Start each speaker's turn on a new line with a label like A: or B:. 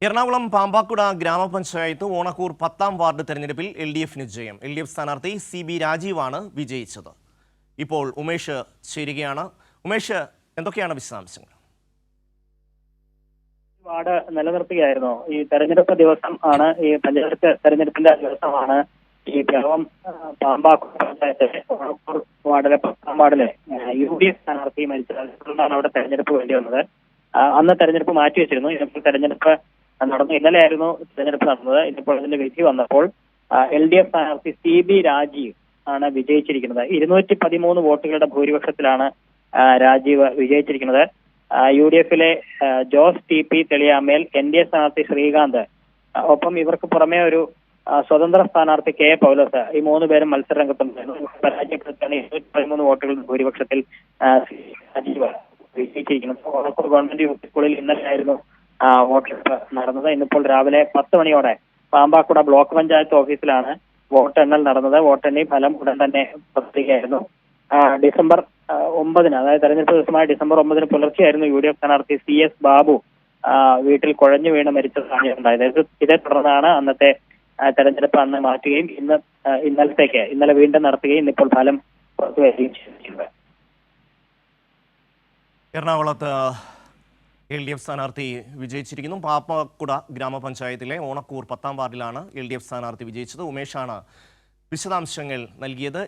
A: എറണാകുളം പാമ്പാക്കുട ഗ്രാമപഞ്ചായത്ത് ഓണക്കൂർ 10ാം വാർഡ് തെരഞ്ഞെടുപ്പിൽ LDFന് ജയം. LDF സ്ഥാനാർത്ഥി CB രാജീവാണ് വിജയിച്ചത്. ഇപ്പോൾ ഉമേഷ് ചേരുകയാണ്. ഉമേഷ്, എന്തൊക്കെയാണ് വിശദാംശങ്ങൾ?
B: വാർഡ് നിലനിർത്തുകയായിരുന്നു. ഈ തെരഞ്ഞെടുപ്പ് ദിവസം ആണ്, ഈ പഞ്ചായത്ത് തെരഞ്ഞെടുപ്പിന്റെ ദിവസമാണ് ഈ പിറവം പാമ്പാക്കുട പഞ്ചായത്തിലെ ഓണക്കൂർ വാർഡിലെ 10ാം വാർഡിലെ UDF സ്ഥാനാർത്ഥി മരിച്ചത്. അതുകൊണ്ടാണ് അവിടെ തെരഞ്ഞെടുപ്പ് വേണ്ടി വന്നത്. അന്ന് തെരഞ്ഞെടുപ്പ് മാറ്റിവെച്ചിരുന്നു. ഇതിപ്പോൾ തെരഞ്ഞെടുപ്പ് നടന്നു. ഇന്നലെയായിരുന്നു തെരഞ്ഞെടുപ്പ് നടന്നത്. ഇതിപ്പോൾ അതിന്റെ വിധി വന്നപ്പോൾ LDF സ്ഥാനാർത്ഥി CB രാജീവ് ആണ് വിജയിച്ചിരിക്കുന്നത്. 213 വോട്ടുകളുടെ ഭൂരിപക്ഷത്തിലാണ് രാജീവ് വിജയിച്ചിരിക്കുന്നത്. UDFിലെ ജോസ് TP തെളിയാമേൽ, NDA സ്ഥാനാർത്ഥി ശ്രീകാന്ത്, ഒപ്പം ഇവർക്ക് പുറമെ ഒരു സ്വതന്ത്ര സ്ഥാനാർത്ഥി K പൗലോസ്, ഈ 3 പേരും മത്സരരംഗത്തുണ്ടായിരുന്നു. പരാജയപ്പെടുത്തിയാണ് 213 വോട്ടുകളുടെ ഭൂരിപക്ഷത്തിൽ രാജീവ് വിജയിച്ചിരിക്കുന്നത്. ഓണക്കൂർ ഗവൺമെന്റ് UP സ്കൂളിൽ ഇന്നലെയായിരുന്നു വോട്ടെടുപ്പ് നടന്നത്. ഇന്നിപ്പോൾ രാവിലെ 10 മണിയോടെ പാമ്പാക്കുട ബ്ലോക്ക് പഞ്ചായത്ത് ഓഫീസിലാണ് വോട്ടെണ്ണൽ നടന്നത്. വോട്ടെണ്ണി ഫലം ഉടൻ തന്നെ പ്രസിദ്ധീകരിക്കുകയായിരുന്നു. ഡിസംബർ 9-ന്, അതായത് തെരഞ്ഞെടുപ്പ് ദിവസമായ ഡിസംബർ 9-ന് പുലർച്ചെയായിരുന്നു UDF സ്ഥാനാർത്ഥി CS ബാബു വീട്ടിൽ കുഴഞ്ഞു വീണ് മരിച്ച സാഹചര്യം ഉണ്ടായത്. ഇതേ തുടർന്നാണ് അന്നത്തെ തെരഞ്ഞെടുപ്പ് അന്ന് മാറ്റുകയും ഇന്നലെ വീണ്ടും നടത്തുകയും ഇന്നിപ്പോൾ ഫലം പുറത്തുവരികയും ചെയ്തിട്ടുണ്ട്.
A: എറണാകുളത്ത് LDF സ്ഥാനാർത്ഥി വിജയിച്ചിരിക്കുന്നു. പാമ്പാക്കുട ഗ്രാമപഞ്ചായത്തിലെ ഓണക്കൂർ 10ാം വാർഡിലാണ് LDF സ്ഥാനാർത്ഥി വിജയിച്ചത്. ഉമേഷാണ് വിശദാംശങ്ങൾ നൽകിയത്.